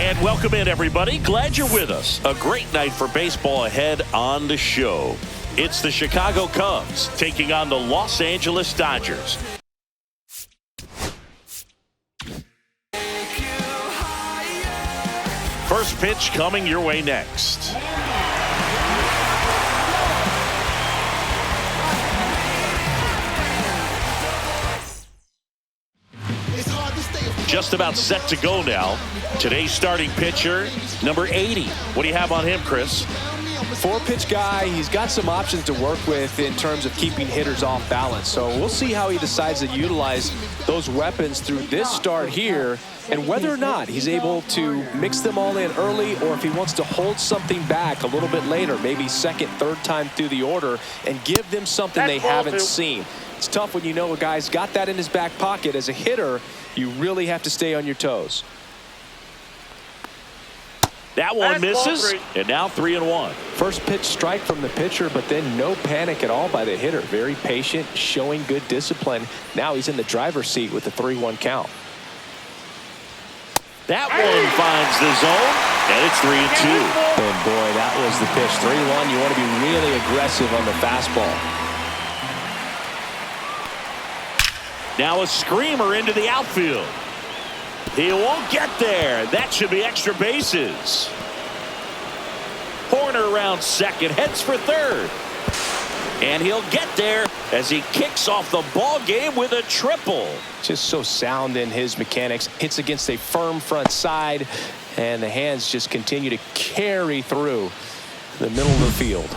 And welcome in, everybody. Glad you're with us. A great night for baseball ahead on the show. It's the Chicago Cubs taking on the Los Angeles Dodgers. First pitch coming your way next. Just about set to go now. Today's starting pitcher, number 80. What do you have on him, Chris? Four-pitch guy. He's got some options to work with in terms of keeping hitters off balance. So we'll see how he decides to utilize those weapons through this start here, and whether or not he's able to mix them all in early, or if he wants to hold something back a little bit later, maybe second, third time through the order, and give them something they haven't seen. It's tough when you know a guy's got that in his back pocket. As a hitter, you really have to stay on your toes. That one misses, and now 3-1. First pitch strike from the pitcher, but then no panic at all by the hitter. Very patient, showing good discipline. Now he's in the driver's seat with the 3-1 count. That one finds the zone, and it's 3-2. And boy, that was the pitch. 3-1. You want to be really aggressive on the fastball. Now a screamer into the outfield. He won't get there. That should be extra bases. Horner around second, heads for third. And he'll get there as he kicks off the ball game with a triple. Just so sound in his mechanics. Hits against a firm front side, and the hands just continue to carry through the middle of the field.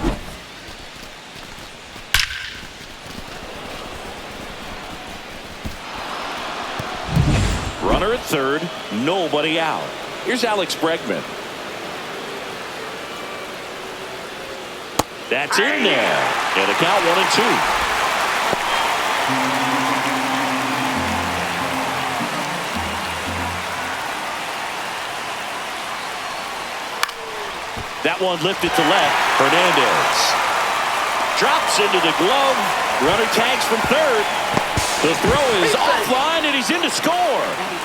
Runner at third, nobody out. Here's Alex Bregman. That's in there. And the count 1-2. That one lifted to left. Hernandez drops into the glove. Runner tags from third. The throw is offline, and he's in to score.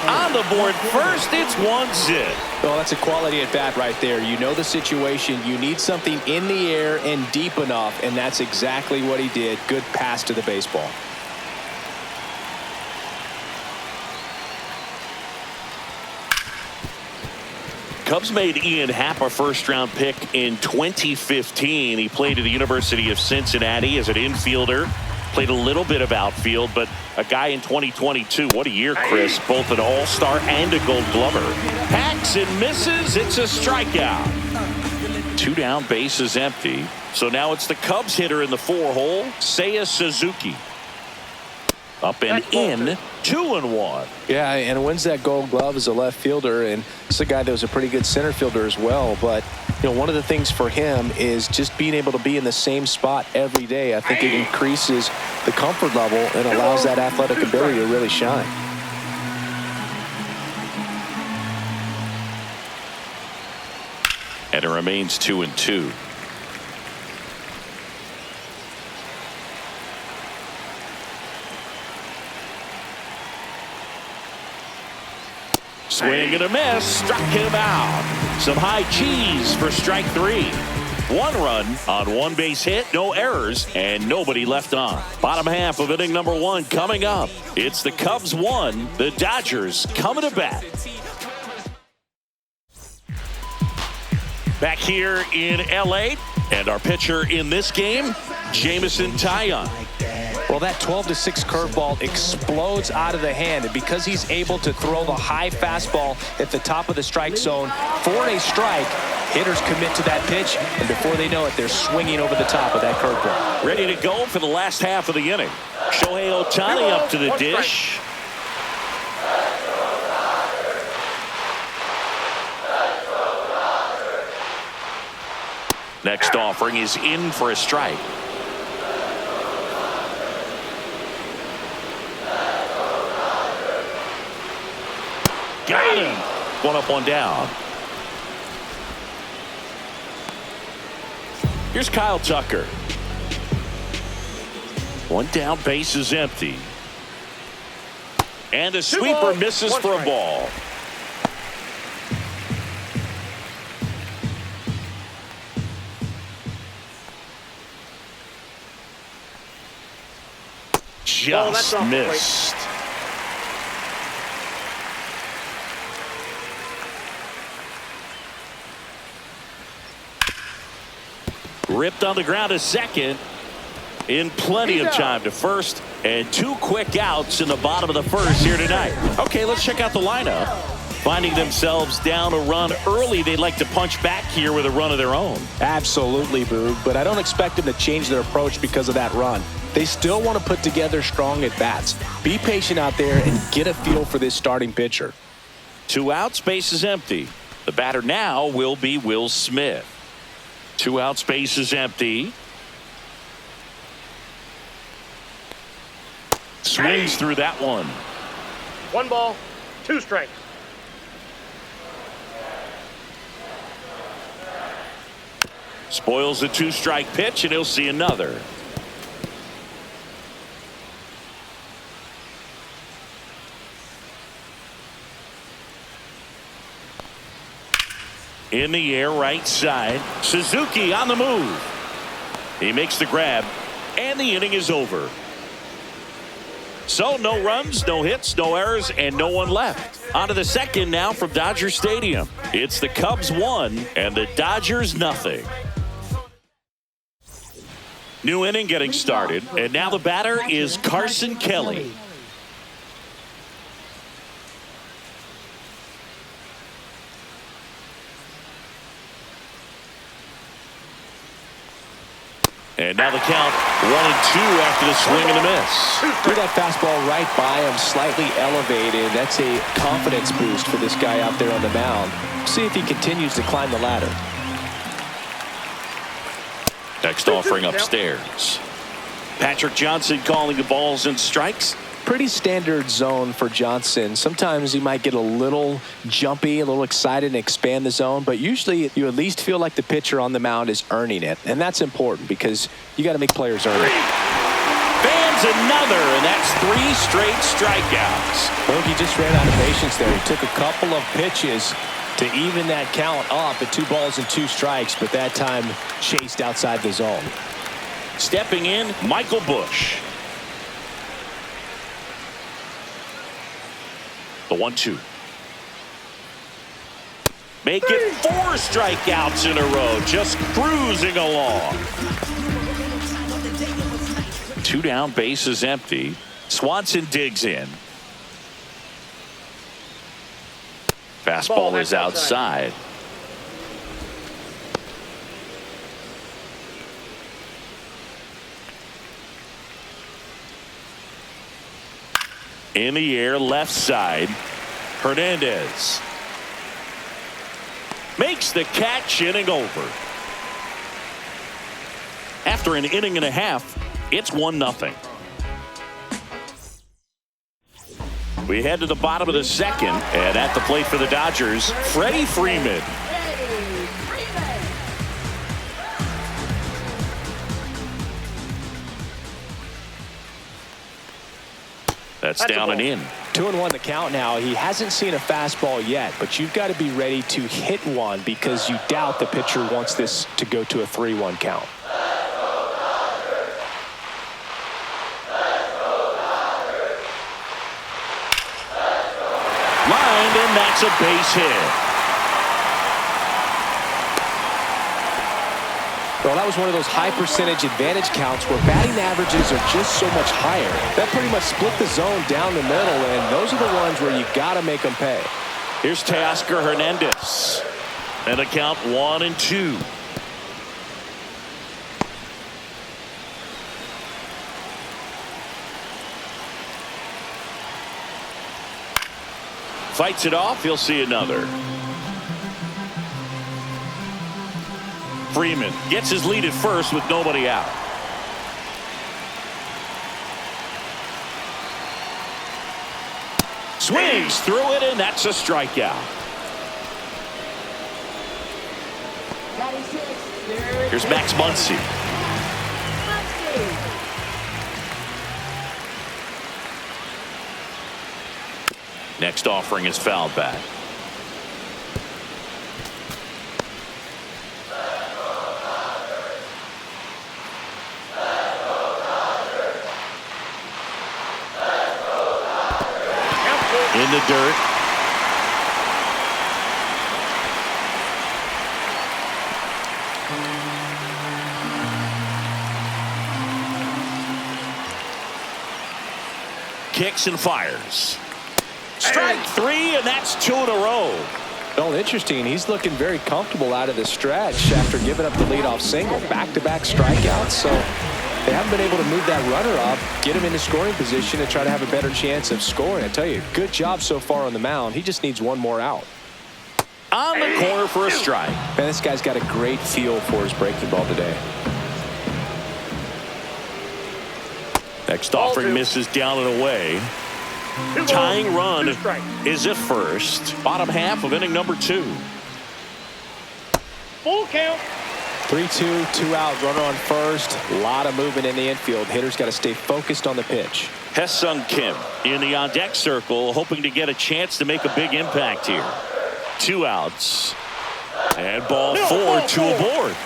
On the board first, it's 1-0. Well, that's a quality at bat right there. You know the situation. You need something in the air and deep enough, and that's exactly what he did. Good pass to the baseball. Cubs made Ian Happ a first-round pick in 2015. He played at the University of Cincinnati as an infielder. Played a little bit of outfield, but a guy in 2022. What a year, Chris. Both an all-star and a gold glover. Hacks and misses. It's a strikeout. 2 down, bases empty. So now it's the Cubs hitter in the 4-hole, Seiya Suzuki. Up and in, 2-1. Yeah, and wins that gold glove as a left fielder, and it's a guy that was a pretty good center fielder as well. But you know, one of the things for him is just being able to be in the same spot every day. I think it increases the comfort level and allows that athletic ability to really shine. And it remains 2-2. Swing and a miss, struck him out. Some high cheese for strike 3. 1 run on 1 base hit, no errors, and nobody left on. Bottom half of inning number 1 coming up. It's the Cubs 1, the Dodgers coming to bat. Back here in LA, and our pitcher in this game, Jameson Taillon. Well, that 12-6 curveball explodes out of the hand, and because he's able to throw the high fastball at the top of the strike zone for a strike, hitters commit to that pitch, and before they know it, they're swinging over the top of that curveball. Ready to go for the last half of the inning. Shohei Ohtani up to the dish. Next offering is in for a strike. Got him. 1 up, 1 down. Here's Kyle Tucker. 1 down, base is empty. And the sweeper misses for a ball. just missed. Ripped on the ground to second. In plenty of time to first, and 2 quick outs in the bottom of the first here tonight. Okay, let's check out the lineup. Finding themselves down a run early, they'd like to punch back here with a run of their own. Absolutely, Boog, but I don't expect them to change their approach because of that run. They still want to put together strong at-bats. Be patient out there and get a feel for this starting pitcher. 2 outs, base is empty. The batter now will be Will Smith. 2 outs, base is empty. Swings through that one. 1 ball, 2 strikes. Spoils the 2-strike pitch, and he'll see another. In the air, right side. Suzuki on the move. He makes the grab, and the inning is over. So no runs, no hits, no errors, and no one left. On to the second now from Dodger Stadium. It's the Cubs 1 and the Dodgers nothing. New inning getting started, and now the batter is Carson Kelly. And now the count 1-2 after the swing and a miss. Threw that fastball right by him, slightly elevated. That's a confidence boost for this guy out there on the mound. See if he continues to climb the ladder. Next offering upstairs. Patrick Johnson calling the balls and strikes. Pretty standard zone for Johnson. Sometimes he might get a little jumpy, a little excited and expand the zone, but usually you at least feel like the pitcher on the mound is earning it, and that's important because you got to make players earn it. Fans another, and that's 3 straight strikeouts. Well, he just ran out of patience there. He took a couple of pitches to even that count up at 2 balls and 2 strikes, but that time chased outside the zone. Stepping in, Michael Busch. The 1-2. Make it 4 strikeouts in a row, just cruising along. 2 down, base is empty. Swanson digs in. Fastball is outside. In the air, left side. Hernandez makes the catch, inning over. After an inning and a half, it's 1-0. We head to the bottom of the second, and at the plate for the Dodgers, Freddie Freeman. That's down and in. 2-1 the count now. He hasn't seen a fastball yet, but you've got to be ready to hit one because you doubt the pitcher wants this to go to a 3-1 count. Lined, and that's a base hit. Well, that was one of those high percentage advantage counts where batting averages are just so much higher. That pretty much split the zone down the middle, and those are the ones where you got to make them pay. Here's Teoscar Hernandez. And a count 1-2. Fights it off. He'll see another. Freeman gets his lead at first with nobody out. Swings through it, and that's a strikeout. Here's Max Muncy. Next offering is fouled back. in the dirt. Kicks and fires. Strike three, and that's 2 in a row. Well, interesting. He's looking very comfortable out of the stretch after giving up the leadoff single. Back-to-back strikeouts, so they haven't been able to move that runner up, get him into scoring position, and try to have a better chance of scoring. I tell you, good job so far on the mound. He just needs one more out. On the corner for a strike. Man, this guy's got a great feel for his breaking ball today. Next offering misses down and away. Tying run is at first. Bottom half of inning number 2. Full count. 3-2, 2 out, runner on first. A lot of movement in the infield. Hitter's got to stay focused on the pitch. Hesung Kim in the on-deck circle, hoping to get a chance to make a big impact here. 2 outs. And ball 4, 2 aboard.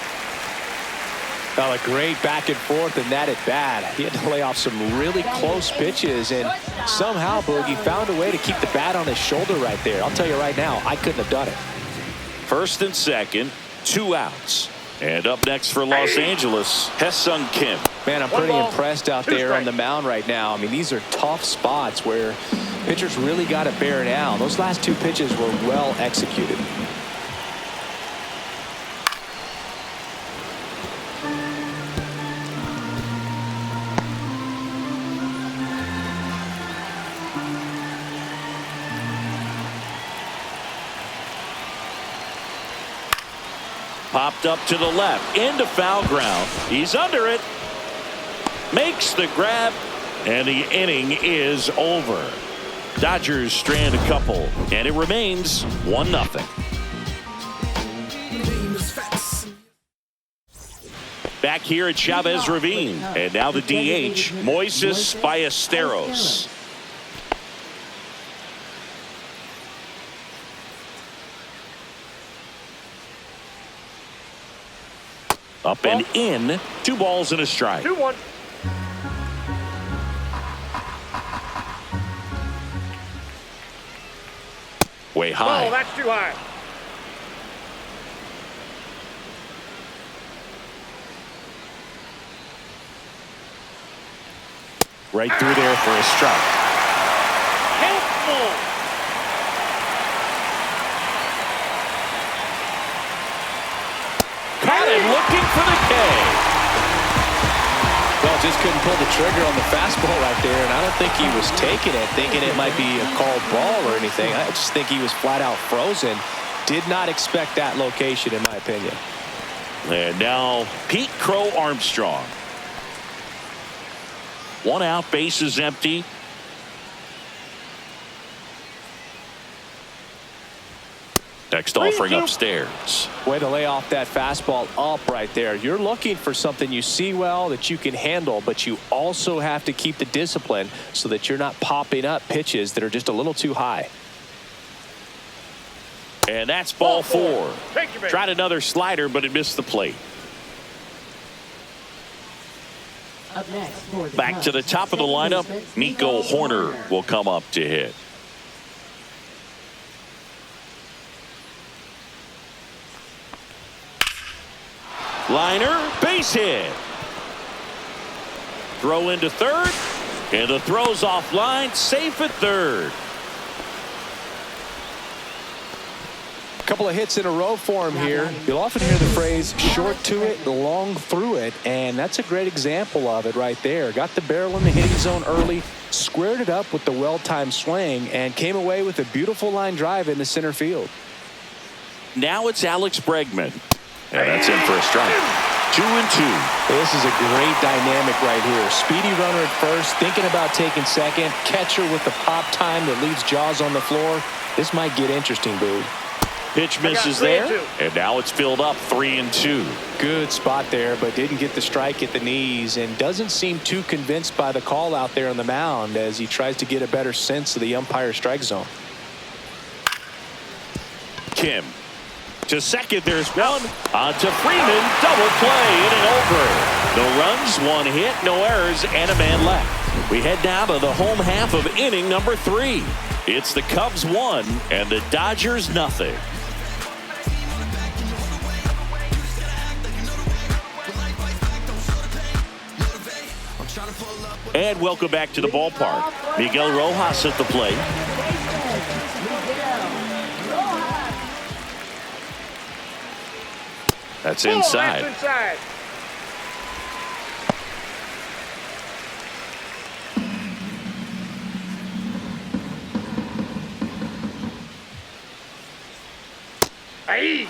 Well, a great back and forth, and that at bat. He had to lay off some really close pitches, and somehow Boogie found a way to keep the bat on his shoulder right there. I'll tell you right now, I couldn't have done it. First and second, 2 outs. And up next for Los Angeles, Hesung Kim. Man, I'm pretty impressed out there on the mound right now. I mean, these are tough spots where pitchers really got to bear down. Those last 2 pitches were well executed. Popped up to the left, into foul ground. He's under it. Makes the grab, and the inning is over. Dodgers strand a couple, and it remains 1-0. Back here at Chavez Ravine, and now the DH, Moises Ballesteros. Up and in, 2 balls and a strike. 2-1. Way high. Oh, that's too high. Right through there for a strike. Helpful. Caught him looking for the K. Well, just couldn't pull the trigger on the fastball right there, and I don't think he was taking it, thinking it might be a called ball or anything. I just think he was flat out frozen. Did not expect that location, in my opinion. And now Pete Crow Armstrong. 1 out, bases empty. Next offering upstairs. Way to lay off that fastball up right there. You're looking for something you see well that you can handle, but you also have to keep the discipline so that you're not popping up pitches that are just a little too high. And that's ball 4. Thank you, baby. Tried another slider, but it missed the plate. Up next for the Back to the top of the lineup, Nico Hoerner will come up to hit. Liner, base hit. Throw into third, and the throw's offline, safe at third. A couple of hits in a row for him here. You'll often hear the phrase short to it, long through it, and that's a great example of it right there. Got the barrel in the hitting zone early, squared it up with the well-timed swing, and came away with a beautiful line drive into center field. Now it's Alex Bregman. And that's in for a strike. 2-2. This is a great dynamic right here. Speedy runner at first, thinking about taking second. Catcher with the pop time that leaves Jaws on the floor. This might get interesting, Boo. Pitch misses there, and now it's filled up 3-2. Good spot there, but didn't get the strike at the knees, and doesn't seem too convinced by the call out there on the mound as he tries to get a better sense of the umpire strike zone. Kim. To second, there's one. On to Freeman. Double play, inning over. No runs, 1 hit, no errors, and a man left. We head now to the home half of inning number 3. It's the Cubs 1 and the Dodgers nothing. And welcome back to the ballpark. Miguel Rojas at the plate. That's inside. That's inside. Hey.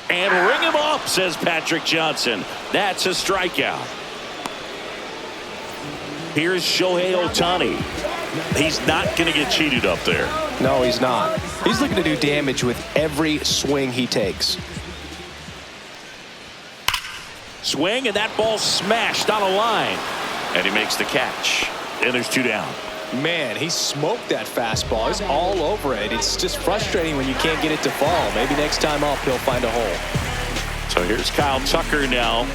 And ring him up, says Patrick Johnson. That's a strikeout. Here's Shohei Ohtani. He's not going to get cheated up there. No, he's not. He's looking to do damage with every swing he takes. Swing, and that ball smashed on a line. And he makes the catch. And there's 2 down. Man, he smoked that fastball. He's all over it. It's just frustrating when you can't get it to fall. Maybe next time up he'll find a hole. So here's Kyle Tucker now.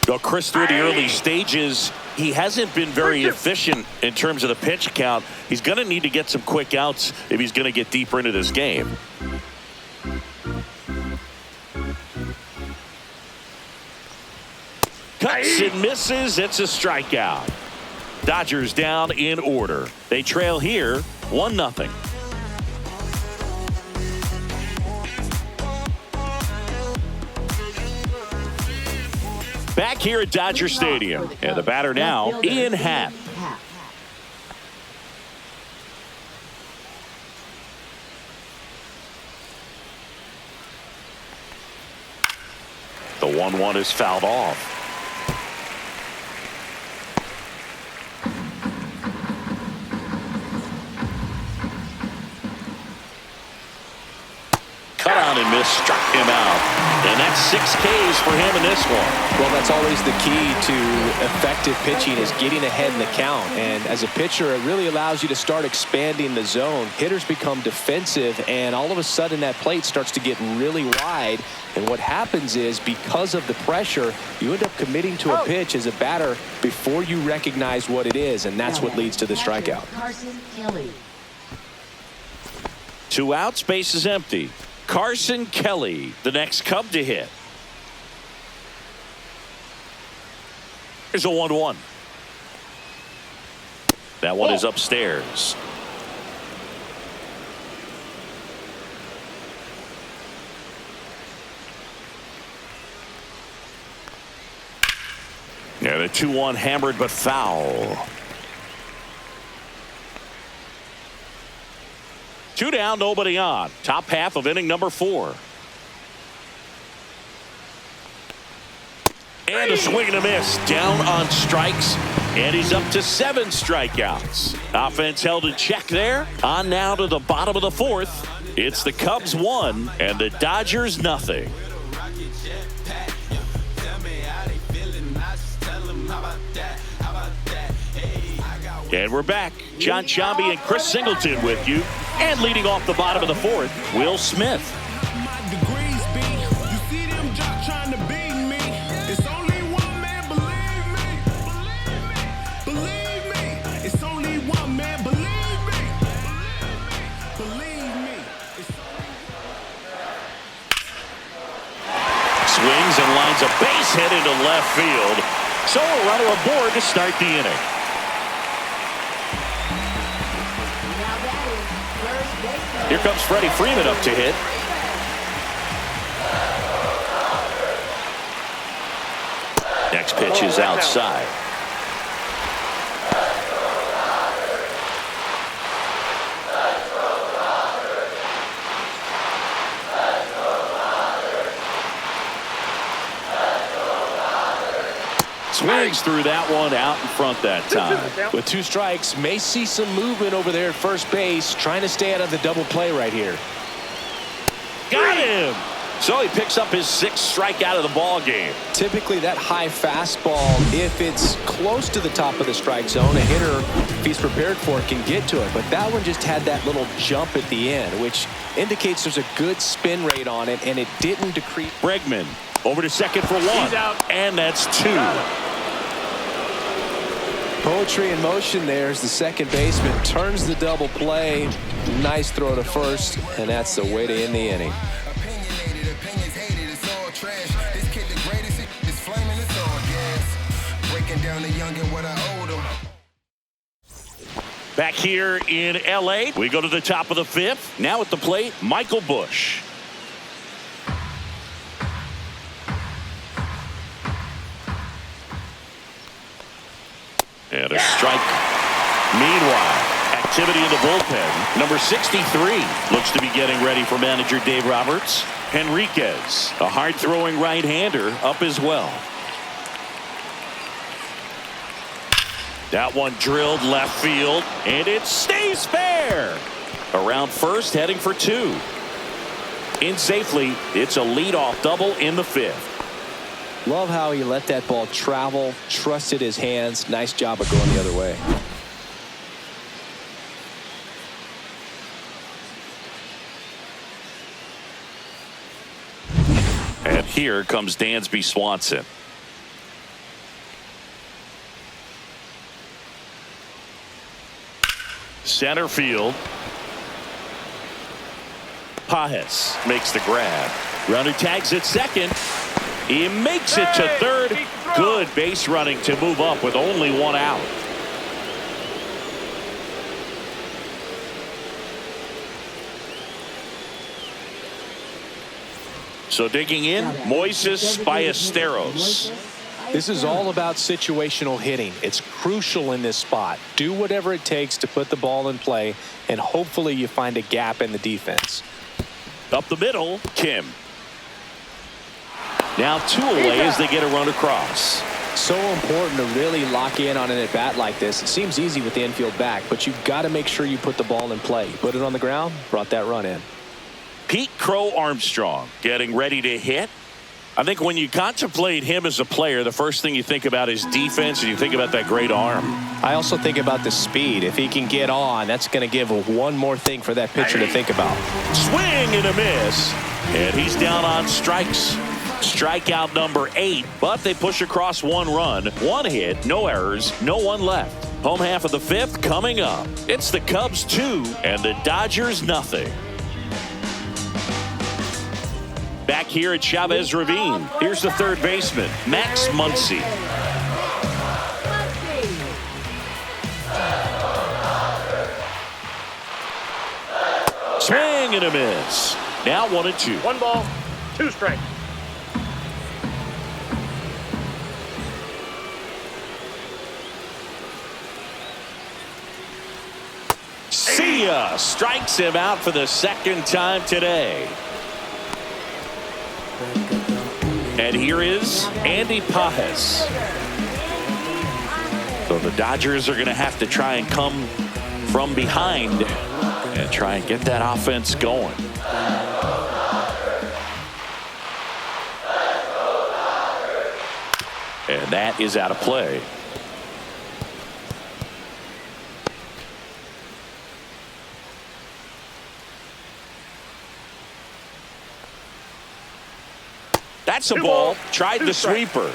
Well, Chris, through the early stages, he hasn't been very efficient in terms of the pitch count. He's going to need to get some quick outs if he's going to get deeper into this game. Cuts and misses. It's a strikeout. Dodgers down in order. They trail here 1-0. Back here at Dodger Stadium. And the batter now, Ian Happ. The 1-1 is fouled off. Cut on and miss, struck him out. And that's 6 Ks for him in this one. Well, that's always the key to effective pitching, is getting ahead in the count. And as a pitcher, it really allows you to start expanding the zone. Hitters become defensive, and all of a sudden that plate starts to get really wide. And what happens is, because of the pressure, you end up committing to a pitch as a batter before you recognize what it is, and that's what leads to the strikeout. 2 outs, base is empty. Carson Kelly, the next Cub to hit. Here's a 1-1. That one is upstairs. Yeah, the 2-1 hammered but foul. 2 down, nobody on. Top half of inning number 4. And a swing and a miss. Down on strikes. And he's up to 7 strikeouts. Offense held in check there. On now to the bottom of the 4th. It's the Cubs 1 and the Dodgers nothing. And we're back. John Sciambi and Chris Singleton with you. And leading off the bottom of the 4th, Will Smith. Swings and lines a base hit into left field. So a runner aboard to start the inning. Here comes Freddie Freeman up to hit. Next pitch is outside. Swings through that one, out in front that time. With 2 strikes, may see some movement over there at first base, trying to stay out of the double play right here. Got him! So he picks up his 6th strikeout of the ball game. Typically that high fastball, if it's close to the top of the strike zone, a hitter, if he's prepared for it, can get to it. But that one just had that little jump at the end, which indicates there's a good spin rate on it, and it didn't decrease. Bregman over to second for 1. He's out. And that's 2. Poetry in motion there as the second baseman turns the double play. Nice throw to first, and that's the way to end the inning. Opinions hated, it's all trash. This kid the greatest, it's flaming, it's all gas. Breaking down the young and what I owed him. Back here in L.A., we go to the top of the 5th. Now at the plate, Michael Busch. And a strike. Meanwhile, activity in the bullpen. Number 63 looks to be getting ready for manager Dave Roberts. Henriquez, a hard-throwing right-hander, up as well. That one drilled left field, and it stays fair. Around first, heading for 2. In safely, it's a leadoff double in the 5th. Love how he let that ball travel, trusted his hands. Nice job of going the other way. And here comes Dansby Swanson. Center field. Pajes makes the grab. Runner tags at second. He makes it to third. Good base running to move up with only 1 out. So digging in, Moises Ballesteros. This is all about situational hitting. It's crucial in this spot. Do whatever it takes to put the ball in play, and hopefully you find a gap in the defense. Up the middle, Kim. Now 2 away as they get a run across. So important to really lock in on an at-bat like this. It seems easy with the infield back, but you've got to make sure you put the ball in play. Put it on the ground, brought that run in. Pete Crow Armstrong getting ready to hit. I think when you contemplate him as a player, the first thing you think about is defense, and you think about that great arm. I also think about the speed. If he can get on, that's going to give one more thing for that pitcher to think about. Swing and a miss. And he's down on strikes. Strikeout number 8, but they push across 1 run, 1 hit, no errors, no one left. Home half of the 5th coming up. It's the Cubs 2 and the Dodgers nothing. Back here at Chavez Ravine, here's the third baseman, Max Muncy. Swing and a miss. Now 1-2. 1 ball, 2 strikes. See ya. Strikes him out for the 2nd time today. And here is Andy Pajes. So the Dodgers are going to have to try and come from behind and try and get that offense going. And that is out of play. That's a ball. Tried the sweeper.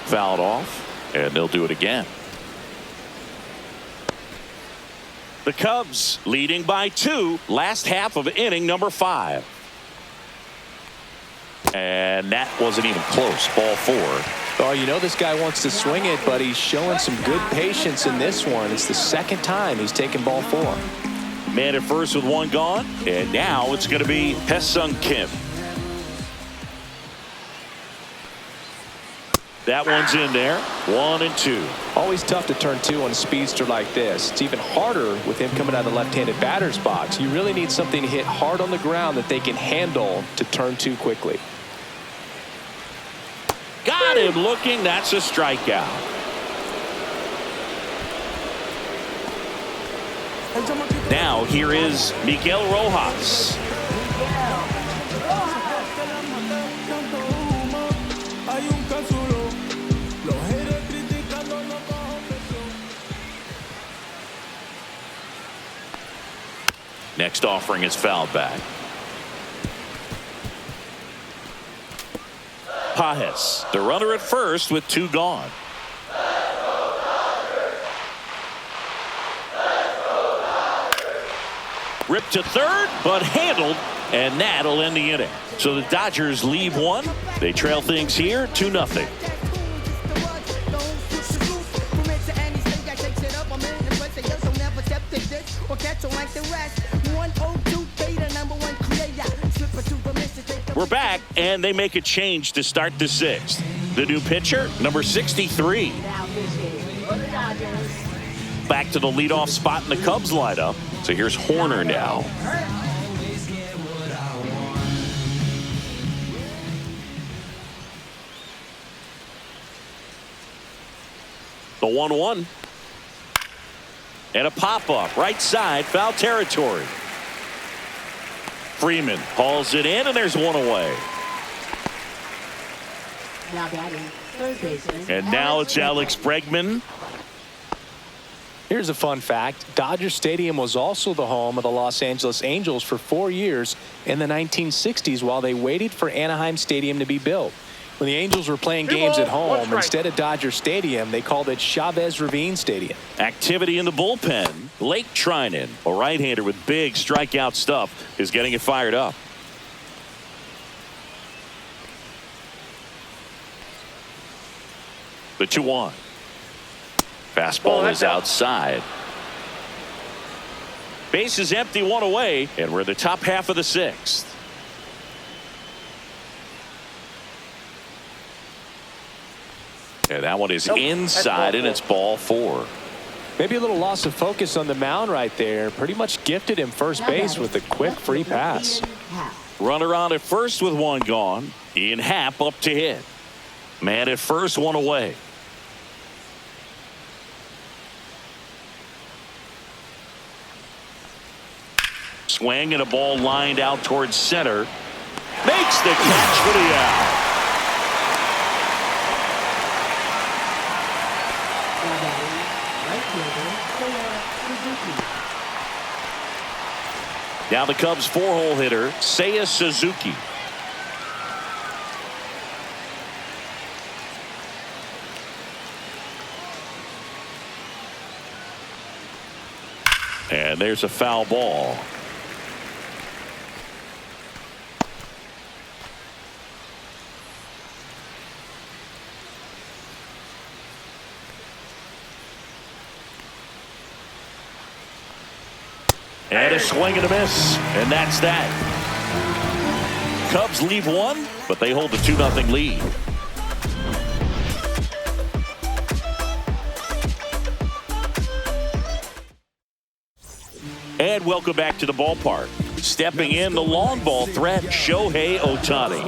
Fouled off, and they'll do it again. The Cubs leading by 2, last half of inning number 5. And that wasn't even close. Ball 4. Oh, you know this guy wants to swing it, but he's showing some good patience in this one. It's the 2nd time he's taken ball 4. Man at first with 1 gone, and now it's going to be Hae-Sung Kim. That one's in there. 1-2. Always tough to turn 2 on a speedster like this. It's even harder with him coming out of the left-handed batter's box. You really need something to hit hard on the ground that they can handle to turn 2 quickly. Got him looking. That's a strikeout. Now here is Miguel Rojas. Next offering is fouled back. Pajes, the runner at first with 2 gone. Ripped to third, but handled, and that'll end the inning. So the Dodgers leave 1. They trail things here 2-0. We're back, and they make a change to start the 6th. The new pitcher, number 63. Back to the leadoff spot in the Cubs lineup. So here's Horner now. The 1-1. And a pop-up right side, foul territory. Freeman hauls it in, and there's 1 away. Now batting, third baseman. And now it's Alex Bregman. Here's a fun fact. Dodger Stadium was also the home of the Los Angeles Angels for 4 years in the 1960s while they waited for Anaheim Stadium to be built. When the Angels were playing games at home, instead of Dodger Stadium, they called it Chavez Ravine Stadium. Activity in the bullpen. Blake Trinan, a right-hander with big strikeout stuff, is getting it fired up. The 2-1. Fastball is outside. Base is empty, 1 away, and we're in the top half of the 6th. And that one is inside, and it's ball 4. Maybe a little loss of focus on the mound right there. Pretty much gifted him first base with a quick free pass. Runner on at first with 1 gone. Ian Happ up to hit. Man at first, 1 away. Swing and a ball lined out towards center. Makes the catch for the out. Now the Cubs 4-hole hitter, Seiya Suzuki. And there's a foul ball. And a swing and a miss, and that's that. Cubs leave 1, but they hold the 2-0 lead. And welcome back to the ballpark. Stepping in, the long ball threat, Shohei Ohtani.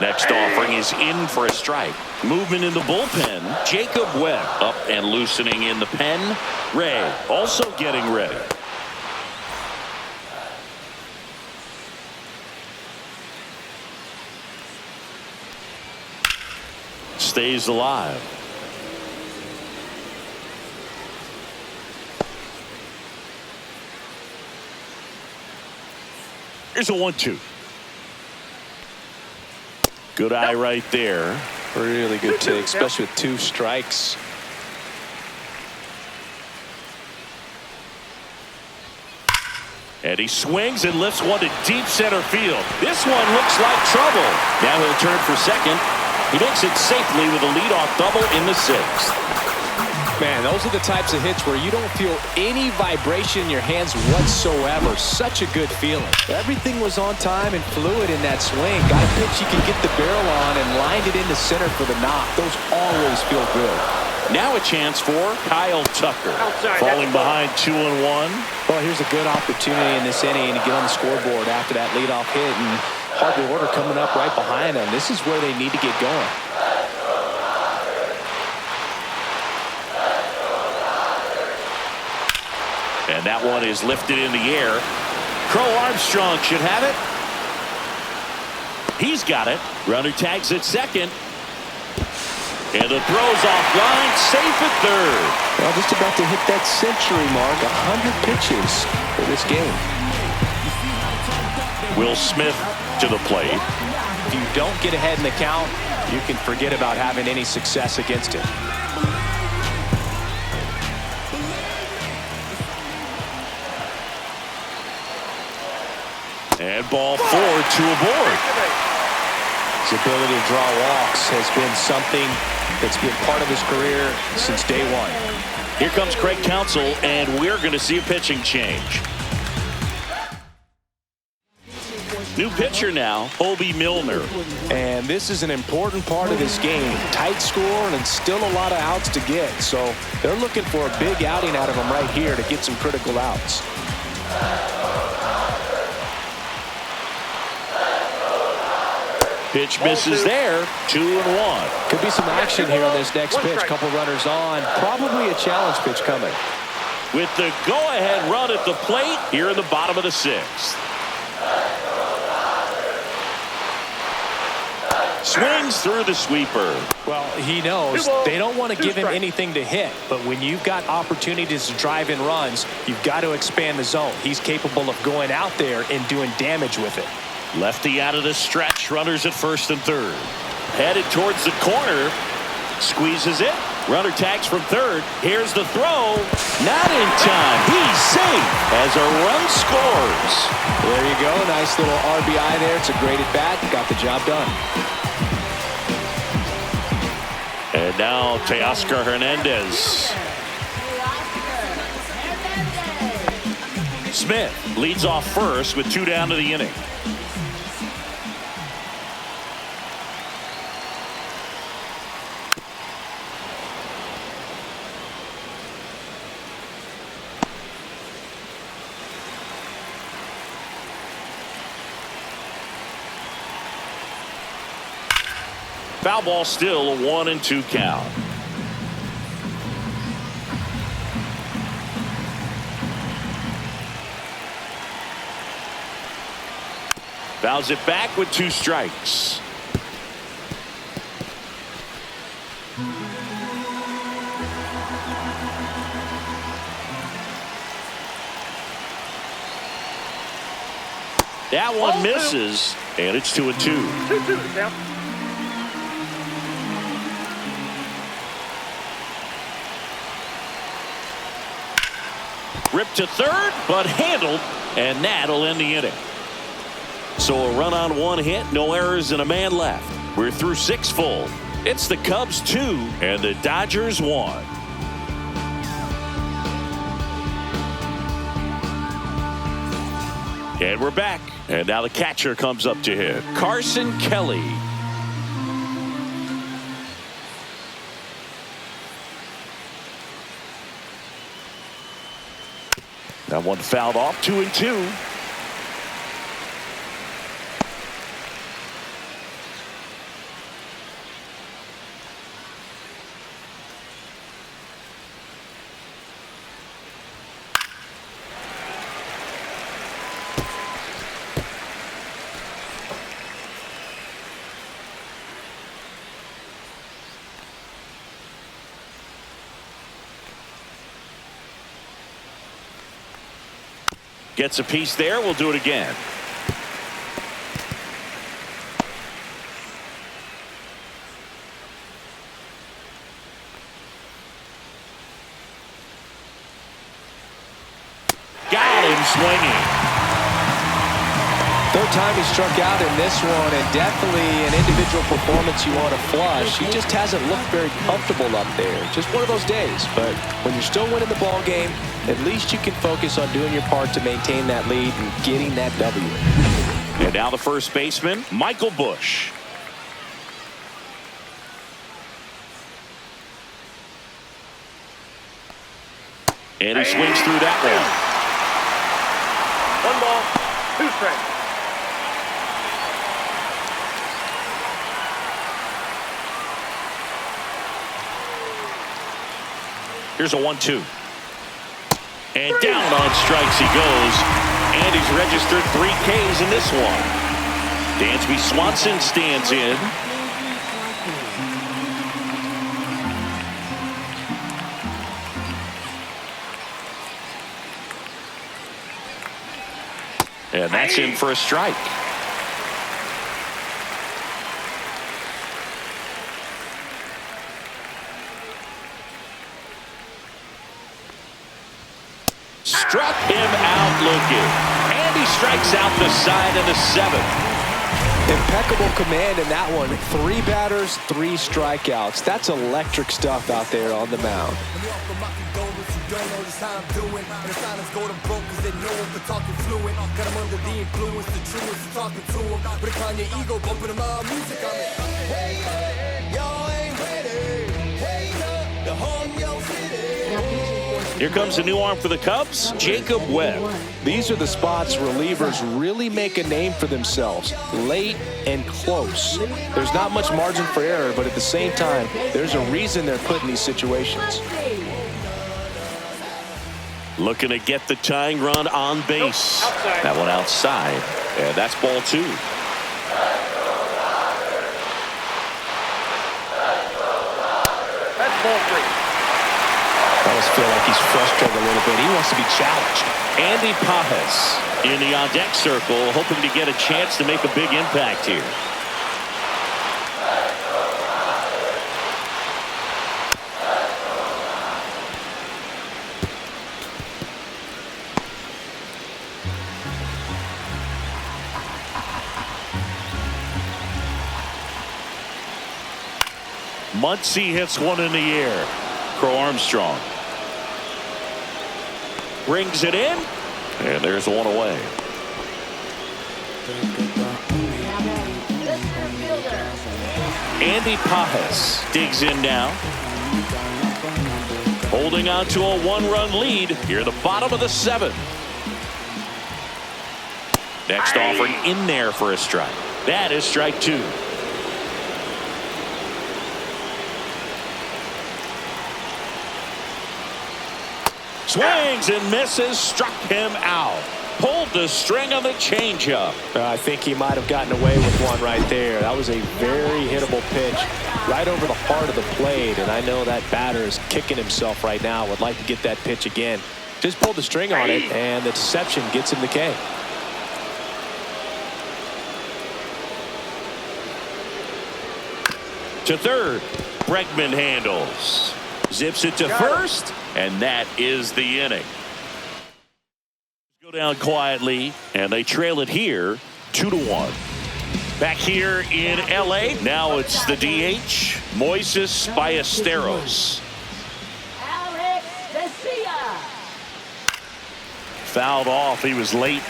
Next offering is in for a strike. Movement in the bullpen. Jacob Webb up and loosening in the pen. Ray also getting ready. Stays alive. Here's a 1-2. Good eye right there. Really good take, especially with 2 strikes. And he swings and lifts one to deep center field. This one looks like trouble. Now he'll turn for second. He makes it safely with a leadoff double in the 6th. Man, those are the types of hits where you don't feel any vibration in your hands whatsoever. Such a good feeling. Everything was on time and fluid in that swing. Got a pitch you could get the barrel on and lined it into center for the knock. Those always feel good. Now a chance for Kyle Tucker. Outside, Falling that's behind 2-1. Well, here's a good opportunity in this inning to get on the scoreboard after that leadoff hit, and hard order coming up right behind them. This is where they need to get going. And that one is lifted in the air. Crow Armstrong should have it. He's got it. Runner tags at second. And the throw's offline, safe at third. Well, just about to hit that century mark, 100 pitches for this game. Will Smith to the plate. If you don't get ahead in the count, you can forget about having any success against him. And ball 4, 2 aboard. His ability to draw walks has been something that's been part of his career since day one. Here comes Craig Counsell, and we're going to see a pitching change. New pitcher now, Hobie Milner. And this is an important part of this game. Tight score and still a lot of outs to get. So they're looking for a big outing out of him right here to get some critical outs. Pitch misses there, 2-1. Could be some action here on this next pitch. Couple runners on. Probably a challenge pitch coming. With the go-ahead run at the plate here in the bottom of the 6th. Swings through the sweeper. Well, he knows they don't want to give him anything to hit, but when you've got opportunities to drive in runs, you've got to expand the zone. He's capable of going out there and doing damage with it. Lefty out of the stretch, runners at first and third. Headed towards the corner, squeezes it. Runner tags from third. Here's the throw. Not in time. He's safe as a run scores. There you go. Nice little RBI there. It's a great at bat. Got the job done. And now Teoscar Hernandez. Smith leads off first with 2 down to the inning. Foul ball, still a 1-2 count. Fouls it back with 2 strikes. That one misses, and it's 2-2. 2-2 now. Ripped to third, but handled, and that'll end the inning. So a run on 1 hit, no errors, and a man left. We're through 6 full. It's the Cubs 2 and the Dodgers 1. And we're back. And now the catcher comes up to hit. Carson Kelly. That one fouled off, 2-2. Gets a piece there. We'll do it again. Got him swinging. Third time he struck out in this one, and definitely an individual performance you want to flush. He just hasn't looked very comfortable up there. Just one of those days. But when you're still winning the ball game, at least you can focus on doing your part to maintain that lead and getting that W. And now the first baseman, Michael Busch. And he swings through that one. 1 ball, 2 strikes. Here's a 1-2. And down on strikes he goes. And he's registered 3 Ks in this one. Dansby Swanson stands in. And that's in for a strike. Struck him out looking. And he strikes out the side of the 7th. Impeccable command in that one. 3 batters, 3 strikeouts. That's electric stuff out there on the mound. Here comes a new arm for the Cubs, Jacob Webb. These are the spots relievers really make a name for themselves, late and close. There's not much margin for error, but at the same time, there's a reason they're put in these situations. Looking to get the tying run on base. That one outside, and that's ball 2. That's ball 3. I always feel like he's frustrated a little bit. He wants to be challenged. Andy Pajas in the on-deck circle, hoping to get a chance to make a big impact here. Muncy hits one in the air. Crow Armstrong brings it in, and there's one away. Andy Pajas digs in now, holding on to a 1-run lead here at the bottom of the 7th. Next offering in there for a strike. That is strike 2. Swings and misses, struck him out. Pulled the string on the changeup. I think he might have gotten away with one right there. That was a very hittable pitch right over the heart of the plate, and I know that batter is kicking himself right now. Would like to get that pitch again. Just pulled the string on it, and the deception gets him the K. To third, Bregman handles. Zips it to first, and that is the inning. Go down quietly, and they trail it here 2-1. Back here in LA, now it's the DH, Moises Ballesteros. Fouled off, he was late.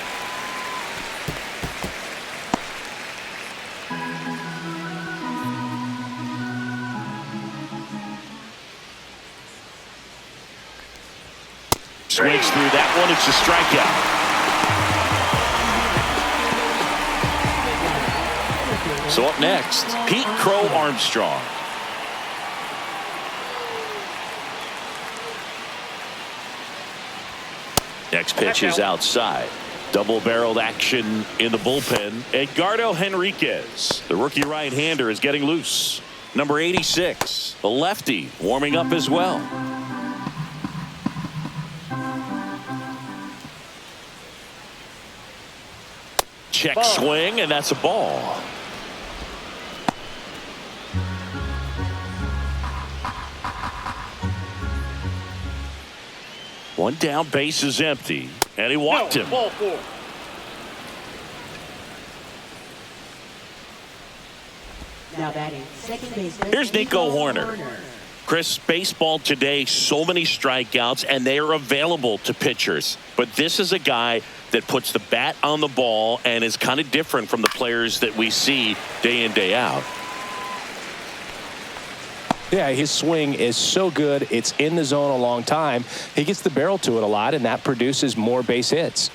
Swings through that one. It's a strikeout. So up next, Pete Crow Armstrong. Next pitch is outside. Double-barreled action in the bullpen. Edgardo Henriquez, the rookie right-hander, is getting loose. Number 86, the lefty, warming up as well. Check swing, and that's a ball. One down, base is empty, and he walked him. Ball 4. Now batting, second baseman. Here's Nico Horner. Chris, baseball today, so many strikeouts, and they are available to pitchers. But this is a guy that puts the bat on the ball and is kind of different from the players that we see day in, day out. Yeah, his swing is so good. It's in the zone a long time. He gets the barrel to it a lot, and that produces more base hits.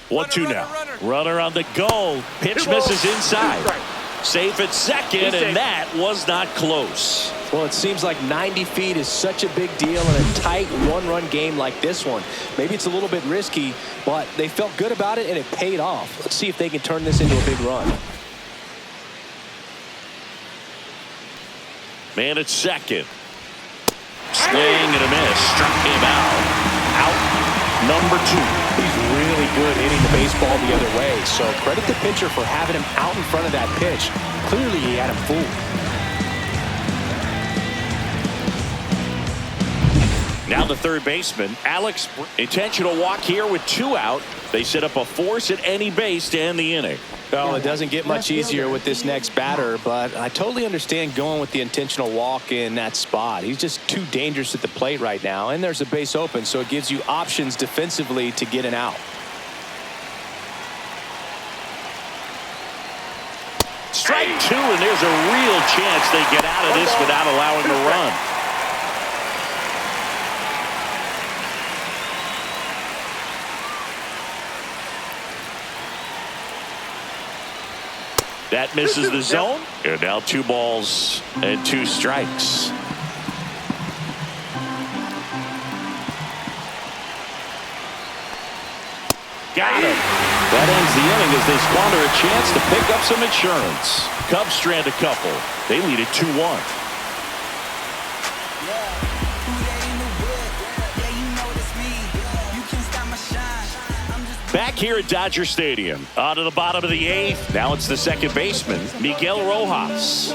1-2 now. Runner on the go. Pitch misses inside. Safe at second, and that was not close. Well, it seems like 90 feet is such a big deal in a tight one-run game like this one. Maybe it's a little bit risky, but they felt good about it, and it paid off. Let's see if they can turn this into a big run. Man at second. Swing and a miss. Struck him out. Out number 2. He's really good hitting the baseball the other way, so credit the pitcher for having him out in front of that pitch. Clearly, he had him fooled. Now the third baseman, Alex. Intentional walk here with 2 out. They set up a force at any base to end the inning. Well, it doesn't get much easier with this next batter, but I totally understand going with the intentional walk in that spot. He's just too dangerous at the plate right now, and there's a base open, so it gives you options defensively to get an out. Strike 2, and there's a real chance they get out of this without allowing a run. That misses the zone. And now 2 balls and 2 strikes. Got him. That ends the inning as they squander a chance to pick up some insurance. Cubs strand a couple. They lead it 2-1. Back here at Dodger Stadium, on to the bottom of the 8th. Now it's the second baseman, Miguel Rojas.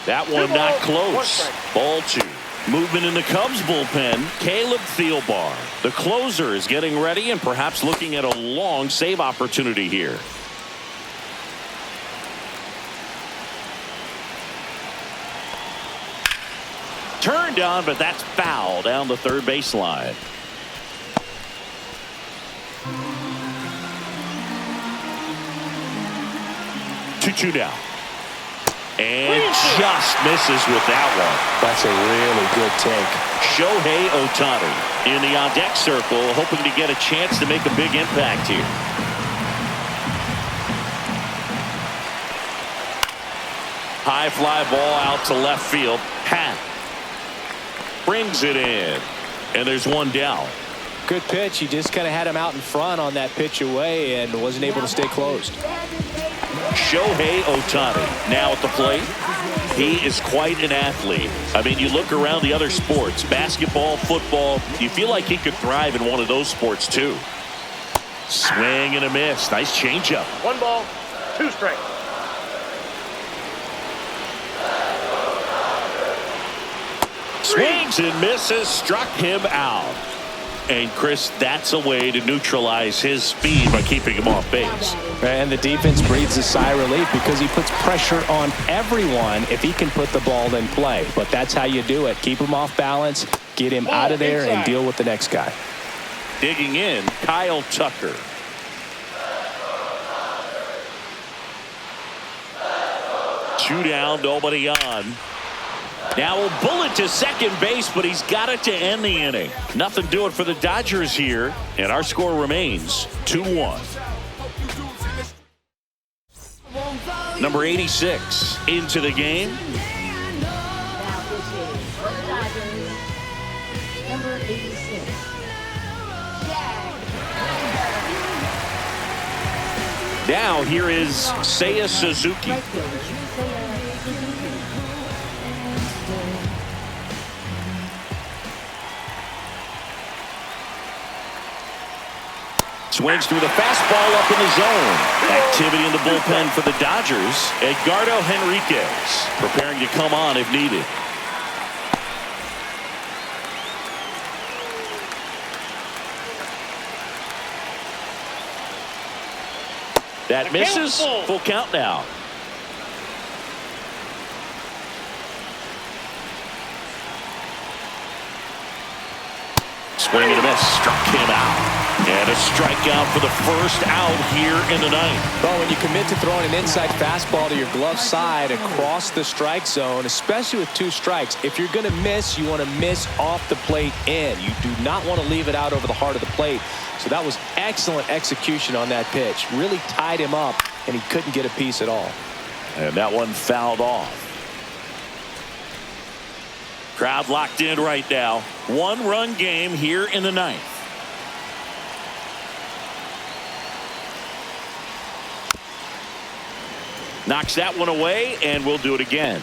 That one not close. Ball 2. Movement in the Cubs bullpen, Caleb Thielbar. The closer is getting ready and perhaps looking at a long save opportunity here. Turned on, but that's foul down the third baseline. Two now. And just misses with that one. That's a really good take. Shohei Ohtani in the on-deck circle, hoping to get a chance to make a big impact here. High fly ball out to left field. Hat brings it in, and there's one down. Good pitch. He just kind of had him out in front on that pitch away and wasn't able to stay closed. Shohei Ohtani now at the plate. He is quite an athlete. I mean, you look around the other sports, basketball, football, you feel like he could thrive in one of those sports too. Swing and a miss. Nice changeup. 1 ball, 2 strikes. Swings and misses, struck him out. And Chris, that's a way to neutralize his speed by keeping him off base. And the defense breathes a sigh of relief because he puts pressure on everyone if he can put the ball in play. But that's how you do it. Keep him off balance, get him out of there, and deal with the next guy. Digging in, Kyle Tucker. Two down, nobody on. Now a bullet to second base, but he's got it to end the inning. Nothing doing for the Dodgers here, and our score remains 2-1. Number 86 into the game. Now pitching for the Dodgers, number 86, Jack. Now here is Seiya Suzuki. Right fielder, Seiya Suzuki. Swings through the fastball up in the zone. Activity in the bullpen for the Dodgers. Edgardo Henriquez preparing to come on if needed. That misses. Full count now. Swing and a miss. Struck him out. And a strikeout for the first out here in the ninth. Well, when you commit to throwing an inside fastball to your glove side across the strike zone, especially with 2 strikes, if you're going to miss, you want to miss off the plate in. You do not want to leave it out over the heart of the plate. So that was excellent execution on that pitch. Really tied him up, and he couldn't get a piece at all. And that one fouled off. Crowd locked in right now. 1-run game here in the ninth. Knocks that one away, and we'll do it again.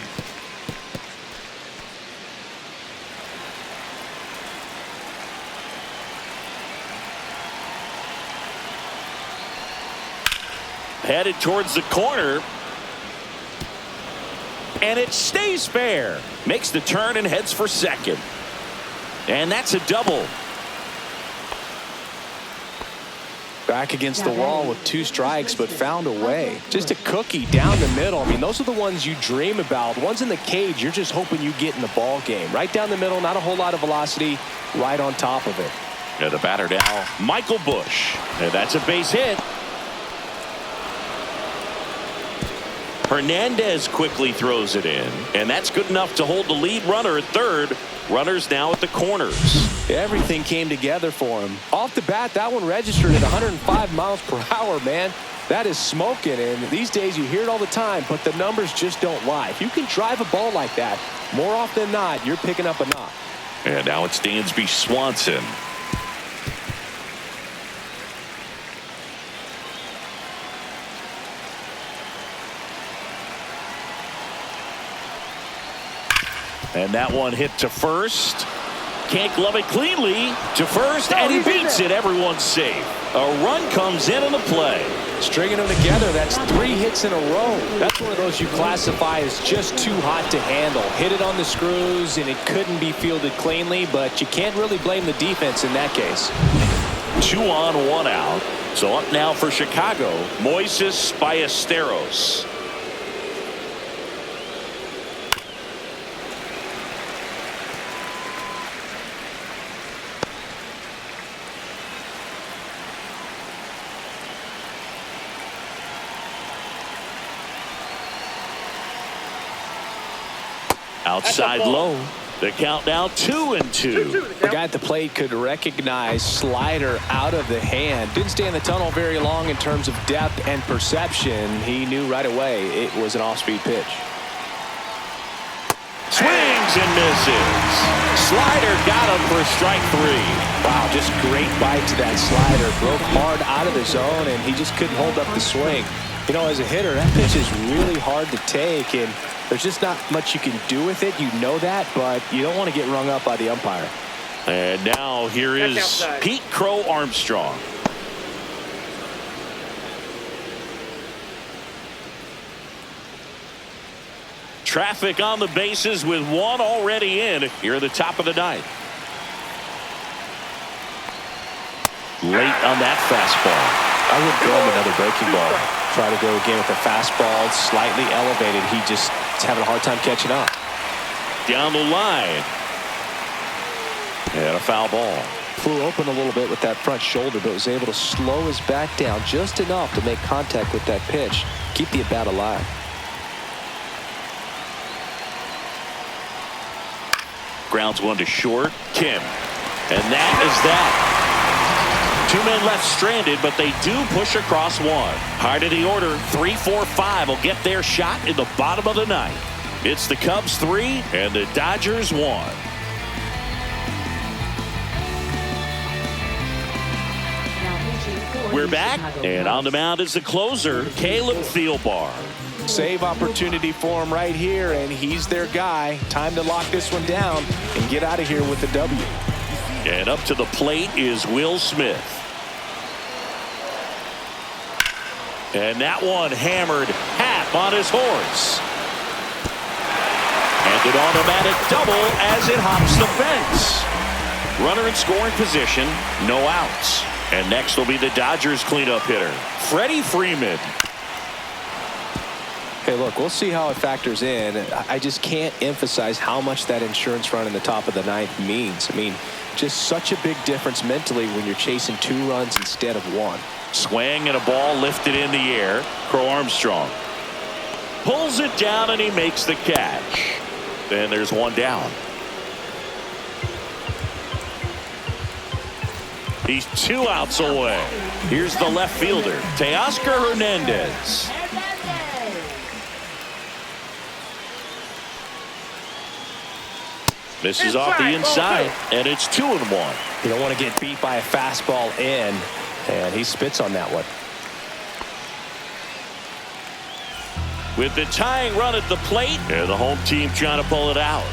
Headed towards the corner. And it stays fair. Makes the turn and heads for second. And that's a double. Back against the wall with 2 strikes, but found a way. Just a cookie down the middle. I mean, those are the ones you dream about. Ones in the cage, you're just hoping you get in the ball game. Right down the middle, not a whole lot of velocity, right on top of it. And the batter now, Michael Busch. And that's a base hit. Hernandez quickly throws it in, and that's good enough to hold the lead runner at third. Runners now at the corners. Everything came together for him. Off the bat, that one registered at 105 miles per hour, man. That is smoking, and these days you hear it all the time, but the numbers just don't lie. If you can drive a ball like that, more often than not, you're picking up a knock. And now it's Dansby Swanson. And that one hit to first. Can't glove it cleanly to first, and he beats it. Everyone's safe. A run comes in on the play. Stringing them together, that's 3 hits in a row. That's one of those you classify as just too hot to handle. Hit it on the screws, and it couldn't be fielded cleanly, but you can't really blame the defense in that case. 2 on, 1 out. So up now for Chicago, Moises Ballesteros. Outside low. The count now 2-2. The guy at the plate could recognize slider out of the hand. Didn't stay in the tunnel very long in terms of depth and perception. He knew right away it was an off-speed pitch. Swings and misses. Slider got him for strike 3. Wow, just great bite to that slider. Broke hard out of the zone, and he just couldn't hold up the swing. You know, as a hitter, that pitch is really hard to take, and there's just not much you can do with it. You know that, but you don't want to get rung up by the umpire. And now here is Pete Crow Armstrong. Traffic on the bases with 1 already in here at the top of the ninth. Late on that fastball. I would throw him another breaking ball. Try to go again with the fastball, slightly elevated. He just is having a hard time catching up. Down the line. And a foul ball. Flew open a little bit with that front shoulder, but was able to slow his back down just enough to make contact with that pitch. Keep the at-bat alive. Grounds 1 to short. Kim. And that is that. 2 men left stranded, but they do push across 1. High to the order. 3, 4, 5 will get their shot in the bottom of the ninth. It's the Cubs 3 and the Dodgers 1. We're back, and on the mound is the closer, Caleb Thielbar. Save opportunity for him right here, and he's their guy. Time to lock this one down and get out of here with the W. And up to the plate is Will Smith. And that one hammered half on his horse. And an automatic double as it hops the fence. Runner in scoring position, no outs. And next will be the Dodgers cleanup hitter, Freddie Freeman. Hey, look, we'll see how it factors in. I just can't emphasize how much that insurance run in the top of the ninth means. I mean, just such a big difference mentally when you're chasing 2 runs instead of 1. Swing and a ball lifted in the air. Crow Armstrong pulls it down and he makes the catch. Then there's 1 down. He's 2 outs away. Here's the left fielder, Teoscar Hernandez. Misses off the inside, and it's 2-1. You don't want to get beat by a fastball in, and he spits on that one. With the tying run at the plate, and the home team trying to pull it out.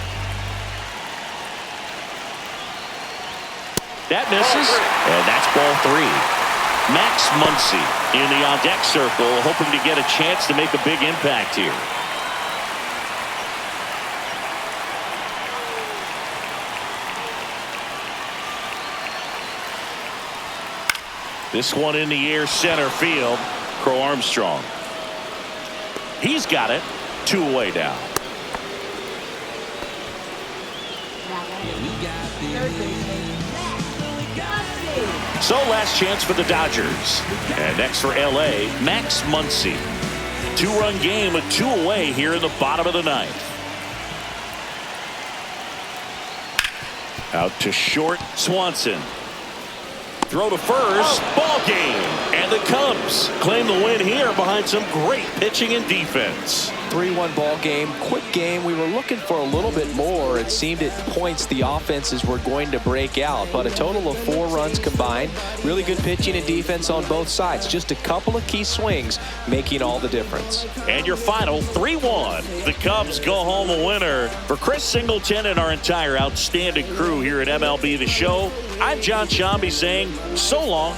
That misses, and that's ball 3. Max Muncy in the on-deck circle, hoping to get a chance to make a big impact here. This one in the air, center field. Crow Armstrong. He's got it. 2 away now. So last chance for the Dodgers. And next for LA, Max Muncy. 2-run game, a 2 away here in the bottom of the 9th. Out to short, Swanson. Throw to first, ball game. And the Cubs claim the win here behind some great pitching and defense. 3-1 ball game, quick game. We were looking for a little bit more. It seemed at points the offenses were going to break out, but a total of 4 runs combined. Really good pitching and defense on both sides. Just a couple of key swings making all the difference. And your final 3-1. The Cubs go home a winner. For Chris Singleton and our entire outstanding crew here at MLB The Show, I'm John Shambi saying so long.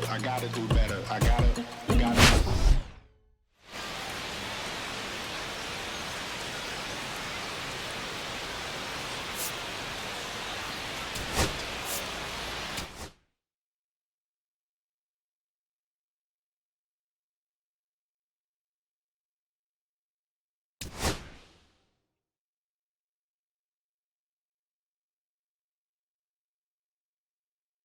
I gotta do better.